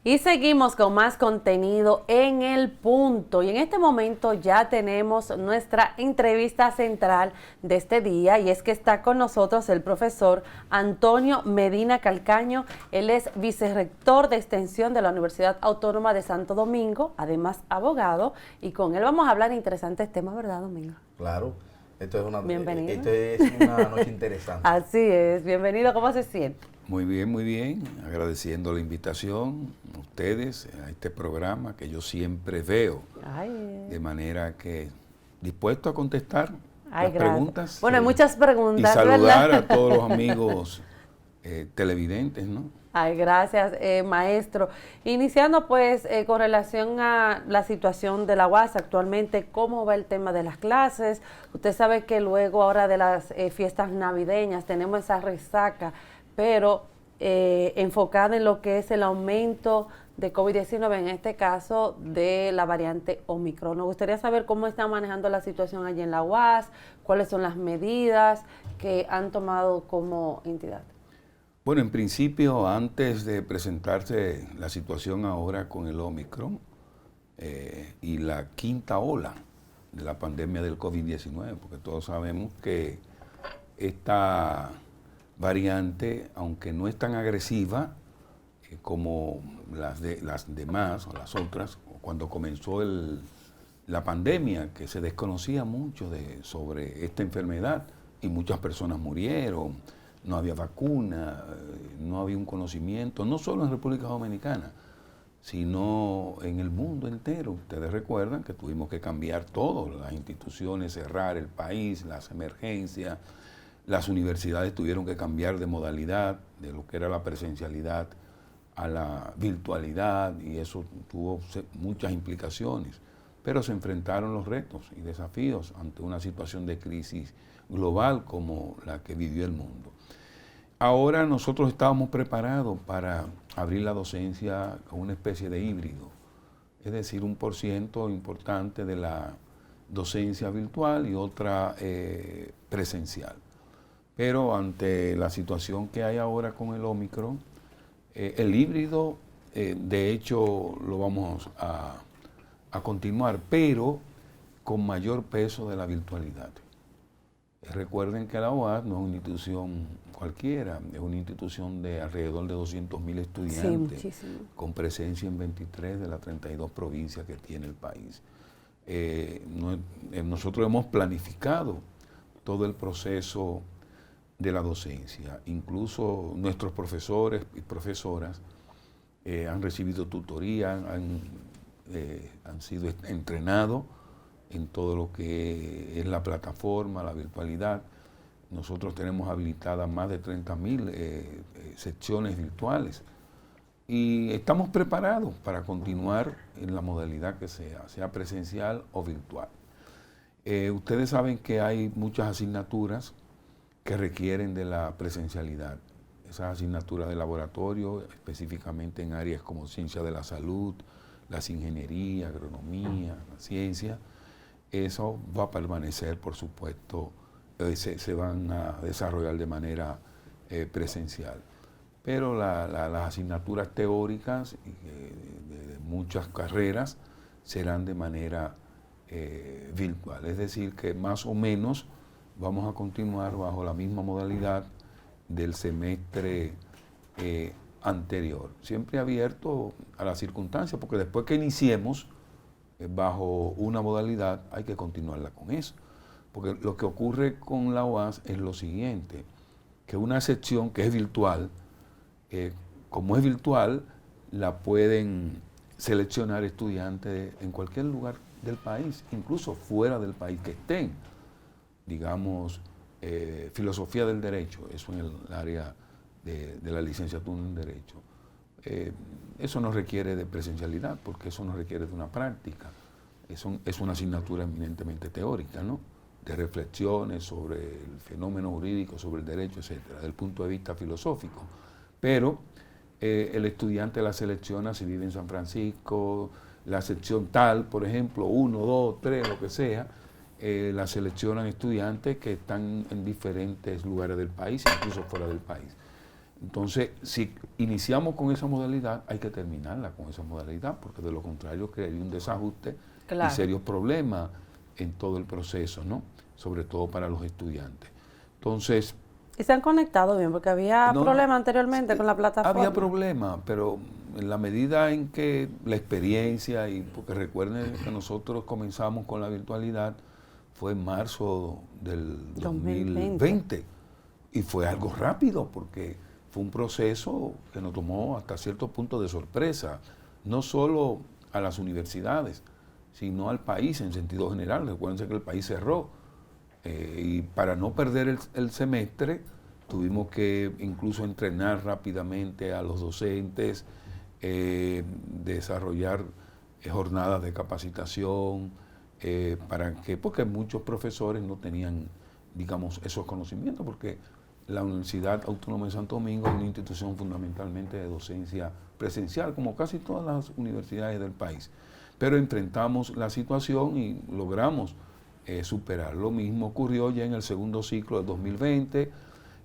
Y seguimos con más contenido en El Punto. Y en este momento ya tenemos nuestra entrevista central de este día. Y es que está con nosotros el profesor Antonio Medina Calcaño. Él es vicerrector de extensión de la Universidad Autónoma de Santo Domingo, además abogado. Y con él vamos a hablar de interesantes temas, ¿verdad, Domingo? Claro. Esto es una noche interesante. Así es. Bienvenido. ¿Cómo se siente? Muy bien, agradeciendo la invitación a ustedes a este programa que yo siempre veo, de manera que dispuesto a contestar las preguntas. Bueno, hay muchas preguntas, y saludar, ¿verdad? A todos los amigos televidentes, ¿no? Ay, gracias, maestro. Iniciando pues con relación a la situación de la UAS actualmente, ¿cómo va el tema de las clases? Usted sabe que luego ahora de las fiestas navideñas tenemos esa resaca, pero enfocada en lo que es el aumento de COVID-19, en este caso de la variante Omicron. Nos gustaría saber cómo está manejando la situación allí en la UAS, cuáles son las medidas que han tomado como entidad. Bueno, en principio, antes de presentarse la situación ahora con el Omicron y la quinta ola de la pandemia del COVID-19, porque todos sabemos que esta variante, aunque no es tan agresiva como las demás o las otras, cuando comenzó la pandemia, que se desconocía mucho sobre esta enfermedad y muchas personas murieron, no había vacuna, no había un conocimiento, no solo en República Dominicana, sino en el mundo entero. Ustedes recuerdan que tuvimos que cambiar todo, las instituciones, cerrar el país, las emergencias. Las universidades tuvieron que cambiar de modalidad, de lo que era la presencialidad a la virtualidad, y eso tuvo muchas implicaciones. Pero se enfrentaron los retos y desafíos ante una situación de crisis global como la que vivió el mundo. Ahora nosotros estábamos preparados para abrir la docencia con una especie de híbrido, es decir, 1% importante de la docencia virtual y otra presencial. Pero ante la situación que hay ahora con el Omicron, el híbrido, de hecho, lo vamos a continuar, pero con mayor peso de la virtualidad. Recuerden que la UAS no es una institución cualquiera, es una institución de alrededor de 200.000 estudiantes, sí, con presencia en 23 de las 32 provincias que tiene el país. Nosotros hemos planificado todo el proceso de la docencia. Incluso nuestros profesores y profesoras han recibido tutoría, han sido entrenados en todo lo que es la plataforma, la virtualidad. Nosotros tenemos habilitadas más de 30.000 secciones virtuales y estamos preparados para continuar en la modalidad que sea presencial o virtual. Ustedes saben que hay muchas asignaturas que requieren de la presencialidad. Esas asignaturas de laboratorio, específicamente en áreas como ciencia de la salud, las ingenierías, agronomía, la ciencia, eso va a permanecer, por supuesto, se van a desarrollar de manera presencial. Pero las asignaturas teóricas de muchas carreras serán de manera virtual. Es decir, que más o menos vamos a continuar bajo la misma modalidad del semestre anterior. Siempre abierto a las circunstancias, porque después que iniciemos bajo una modalidad hay que continuarla con eso. Porque lo que ocurre con la UAS es lo siguiente, que una sección que es virtual, como es virtual, la pueden seleccionar estudiantes en cualquier lugar del país, incluso fuera del país que estén. Digamos, filosofía del derecho, eso en el área de la licenciatura en derecho. Eso no requiere de presencialidad, porque eso no requiere de una práctica. Es una asignatura eminentemente teórica, ¿no? De reflexiones sobre el fenómeno jurídico, sobre el derecho, etcétera, desde el punto de vista filosófico. Pero el estudiante la selecciona si vive en San Francisco, la sección tal, por ejemplo, 1, 2, 3, lo que sea, la seleccionan estudiantes que están en diferentes lugares del país, incluso fuera del país. Entonces, si iniciamos con esa modalidad, hay que terminarla con esa modalidad, porque de lo contrario crearía un desajuste y serios problemas en todo el proceso, ¿no? Sobre todo para los estudiantes. Entonces... ¿Y se han conectado bien? Porque había problemas anteriormente con la plataforma. Había problemas, pero en la medida en que la experiencia, y porque recuerden que nosotros comenzamos con la virtualidad, fue en marzo del 2020. Y fue algo rápido, porque fue un proceso que nos tomó hasta cierto punto de sorpresa, no solo a las universidades, sino al país en sentido general. Recuérdense que el país cerró. Y para no perder el semestre, tuvimos que incluso entrenar rápidamente a los docentes, desarrollar jornadas de capacitación, porque muchos profesores no tenían, digamos, esos conocimientos, porque la Universidad Autónoma de Santo Domingo es una institución fundamentalmente de docencia presencial, como casi todas las universidades del país. Pero enfrentamos la situación y logramos superar. Lo mismo ocurrió ya en el segundo ciclo del 2020,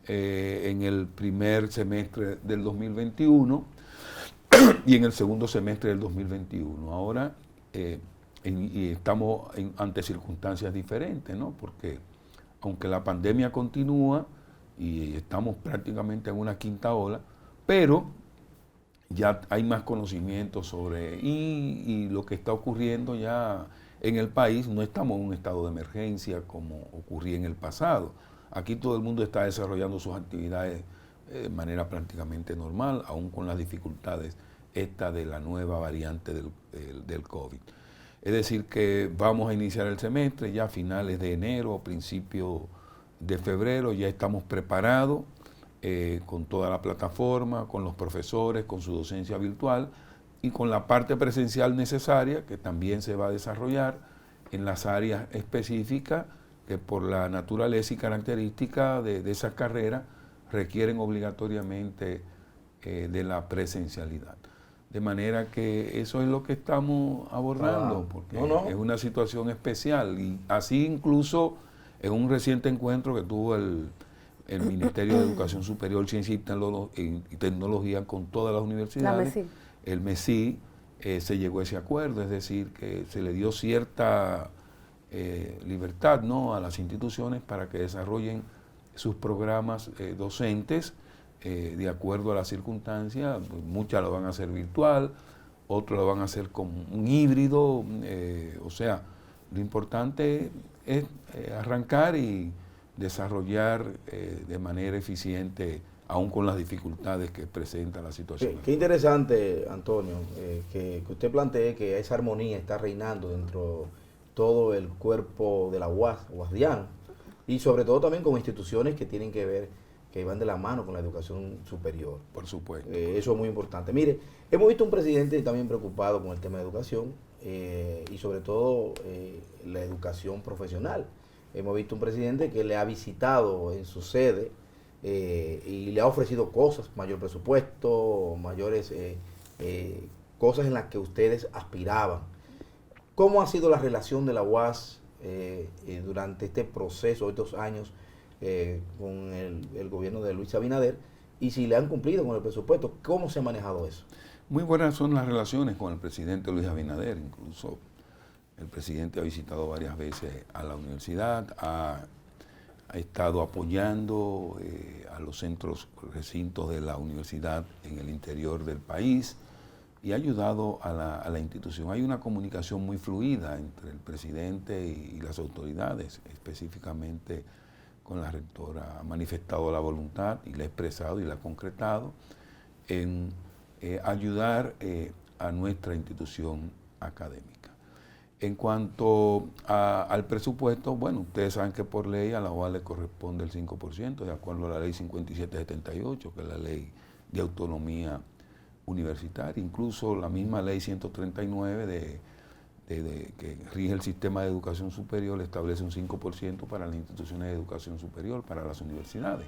en el primer semestre del 2021 y en el segundo semestre del 2021. Ahora y estamos ante circunstancias diferentes, ¿no? Porque aunque la pandemia continúa y estamos prácticamente en una quinta ola, pero ya hay más conocimiento sobre y lo que está ocurriendo ya en el país. No estamos en un estado de emergencia como ocurría en el pasado. Aquí todo el mundo está desarrollando sus actividades de manera prácticamente normal, aún con las dificultades de la nueva variante del COVID. Es decir, que vamos a iniciar el semestre ya a finales de enero o principios de febrero. Ya estamos preparados con toda la plataforma, con los profesores, con su docencia virtual y con la parte presencial necesaria, que también se va a desarrollar en las áreas específicas que por la naturaleza y característica de esas carreras requieren obligatoriamente de la presencialidad. De manera que eso es lo que estamos abordando, porque es una situación especial. Y así incluso en un reciente encuentro que tuvo el Ministerio de Educación Superior, Ciencia y Tecnología con todas las universidades, el MESI, se llegó a ese acuerdo, es decir, que se le dio cierta libertad, ¿no?, a las instituciones para que desarrollen sus programas docentes de acuerdo a las circunstancias. Muchas lo van a hacer virtual, otros lo van a hacer con un híbrido, o sea, lo importante es arrancar y desarrollar de manera eficiente, aún con las dificultades que presenta la situación. Qué interesante, Antonio, que usted plantee que esa armonía está reinando dentro de todo el cuerpo de la UASDIAN, y sobre todo también con instituciones que tienen que ver, que van de la mano con la educación superior. Por supuesto. Eso es muy importante. Mire, hemos visto un presidente también preocupado con el tema de educación y sobre todo la educación profesional. Hemos visto un presidente que le ha visitado en su sede y le ha ofrecido cosas, mayor presupuesto, mayores cosas en las que ustedes aspiraban. ¿Cómo ha sido la relación de la UAS durante este proceso, estos años con el gobierno de Luis Abinader? Y si le han cumplido con el presupuesto, ¿cómo se ha manejado eso? Muy buenas son las relaciones con el presidente Luis Abinader. Incluso el presidente ha visitado varias veces a la universidad, ha estado apoyando a los centros, recintos de la universidad en el interior del país y ha ayudado a la institución. Hay una comunicación muy fluida entre el presidente y las autoridades, específicamente con la rectora. Ha manifestado la voluntad y la ha expresado y la ha concretado en ayudar a nuestra institución académica. En cuanto al presupuesto, bueno, ustedes saben que por ley a la UAS le corresponde el 5%, de acuerdo a la ley 5778, que es la ley de autonomía universitaria. Incluso la misma ley 139 que rige el sistema de educación superior establece un 5% para las instituciones de educación superior, para las universidades.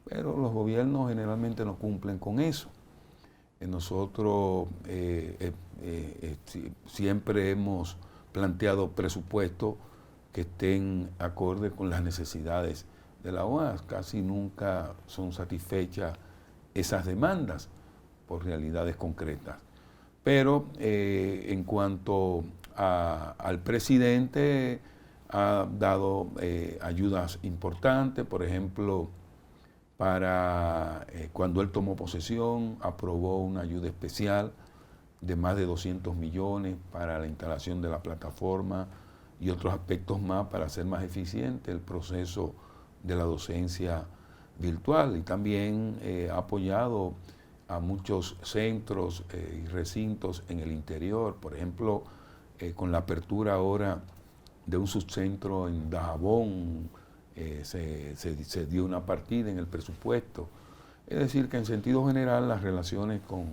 Pero los gobiernos generalmente no cumplen con eso. Nosotros siempre hemos planteado presupuesto que estén acorde con las necesidades de la UAS. Casi nunca son satisfechas esas demandas por realidades concretas. Pero en cuanto al presidente, ha dado ayudas importantes, por ejemplo, para cuando él tomó posesión, aprobó una ayuda especial de más de 200 millones para la instalación de la plataforma y otros aspectos más para hacer más eficiente el proceso de la docencia virtual. Y también ha apoyado a muchos centros y recintos en el interior, por ejemplo, con la apertura ahora de un subcentro en Dajabón, se dio una partida en el presupuesto. Es decir, que en sentido general las relaciones con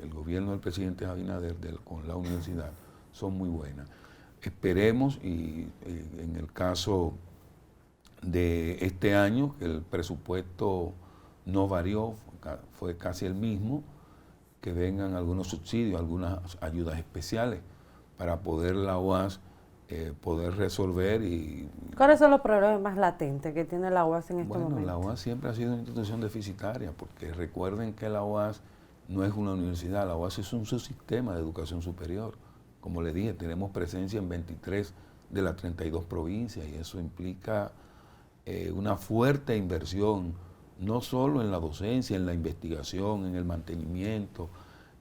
el gobierno del presidente Abinader con la universidad son muy buenas. Esperemos, y en el caso de este año, que el presupuesto no varió, fue casi el mismo, que vengan algunos subsidios, algunas ayudas especiales para poder la UAS poder resolver. ¿Cuáles son los problemas más latentes que tiene la UAS en este momento? La UAS siempre ha sido una institución deficitaria, porque recuerden que la UAS no es una universidad, la UAS es un subsistema de educación superior. Como le dije, tenemos presencia en 23 de las 32 provincias y eso implica una fuerte inversión, no solo en la docencia, en la investigación, en el mantenimiento.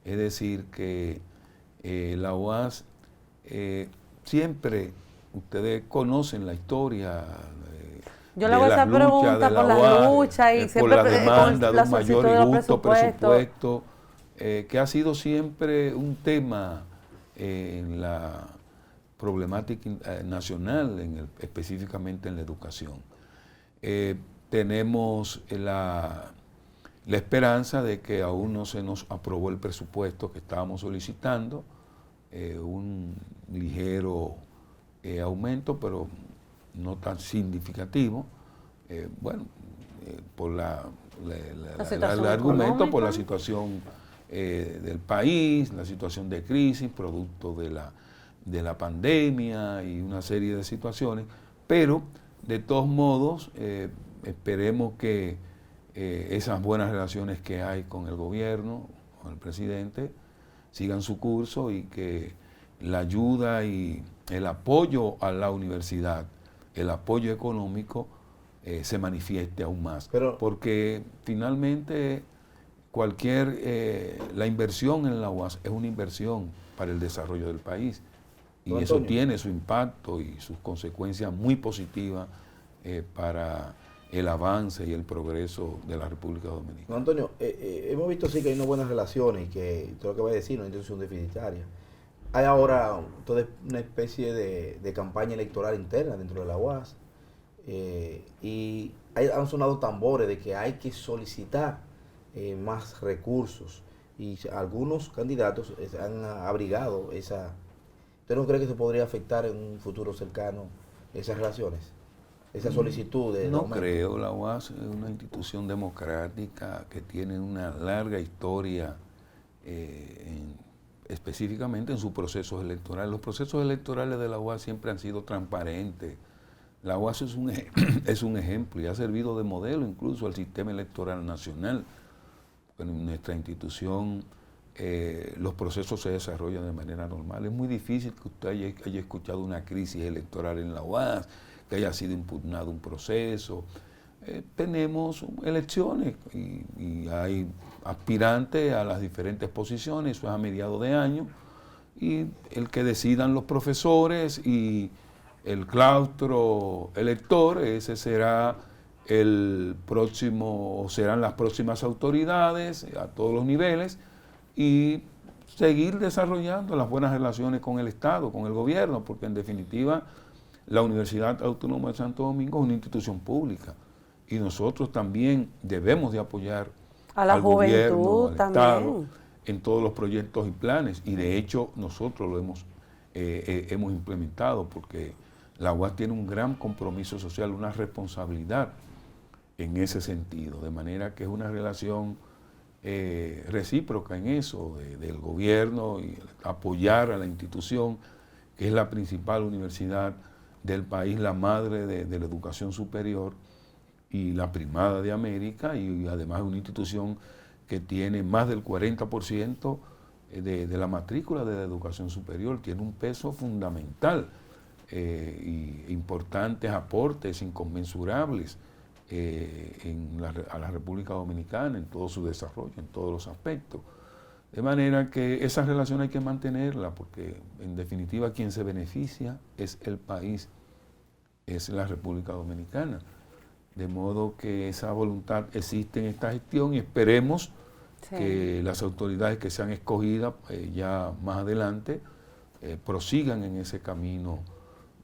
Es decir, que la UAS siempre, ustedes conocen la historia yo le hago esa pregunta por la lucha y por siempre la demanda de un solicitud mayor y de justo presupuesto, que ha sido siempre un tema en la problemática nacional, específicamente en la educación. Tenemos la esperanza de que aún no se nos aprobó el presupuesto que estábamos solicitando, un ligero aumento, pero no tan significativo, por el argumento, por la situación del país, la situación de crisis, producto de la pandemia y una serie de situaciones, pero de todos modos esperemos que esas buenas relaciones que hay con el gobierno, con el presidente, sigan su curso y que la ayuda y el apoyo a la universidad, el apoyo económico, se manifieste aún más. Porque finalmente la inversión en la UAS es una inversión para el desarrollo del país y eso tiene su impacto y sus consecuencias muy positivas para el avance y el progreso de la República Dominicana. Don Antonio, hemos visto sí que hay unas buenas relaciones y que todo lo que va a decir una institución deficitaria. Hay ahora toda una especie de campaña electoral interna dentro de la UAS y han sonado tambores de que hay que solicitar más recursos y algunos candidatos han abrigado esa. ¿Usted no cree que se podría afectar en un futuro cercano esas relaciones? Esa solicitud de no aumento. Creo, la UAS es una institución democrática que tiene una larga historia específicamente en sus procesos electorales. Los procesos electorales de la UAS siempre han sido transparentes. La UAS es un ejemplo y ha servido de modelo incluso al sistema electoral nacional. En nuestra institución los procesos se desarrollan de manera normal. Es muy difícil que usted haya escuchado una crisis electoral en la UAS, que haya sido impugnado un proceso. Tenemos elecciones y hay aspirantes a las diferentes posiciones, eso es a mediados de año, y el que decidan los profesores y el claustro elector, ese será el próximo, o serán las próximas autoridades a todos los niveles, y seguir desarrollando las buenas relaciones con el Estado, con el gobierno, porque en definitiva la Universidad Autónoma de Santo Domingo es una institución pública y nosotros también debemos de apoyar a la al juventud gobierno, al también. Estado, en todos los proyectos y planes, y de hecho nosotros lo hemos implementado, porque la UAS tiene un gran compromiso social, una responsabilidad en ese sentido, de manera que es una relación recíproca en eso, del gobierno y apoyar a la institución, que es la principal universidad del país, la madre de la educación superior y la primada de América, y además es una institución que tiene más del 40% de la matrícula de la educación superior, tiene un peso fundamental y importantes aportes inconmensurables a la República Dominicana en todo su desarrollo, en todos los aspectos. De manera que esa relación hay que mantenerla, porque en definitiva quien se beneficia es el país, es la República Dominicana. De modo que esa voluntad existe en esta gestión y esperemos que las autoridades que sean escogidas ya más adelante prosigan en ese camino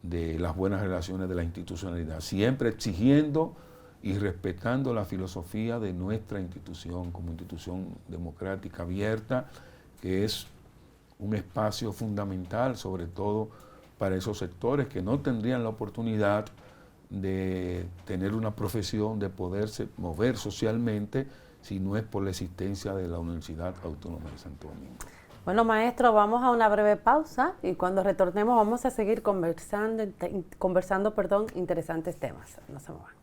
de las buenas relaciones de la institucionalidad, siempre exigiendo y respetando la filosofía de nuestra institución como institución democrática abierta, que es un espacio fundamental, sobre todo para esos sectores que no tendrían la oportunidad de tener una profesión, de poderse mover socialmente, si no es por la existencia de la Universidad Autónoma de Santo Domingo. Bueno, maestro, vamos a una breve pausa y cuando retornemos vamos a seguir conversando interesantes temas. No se muevan.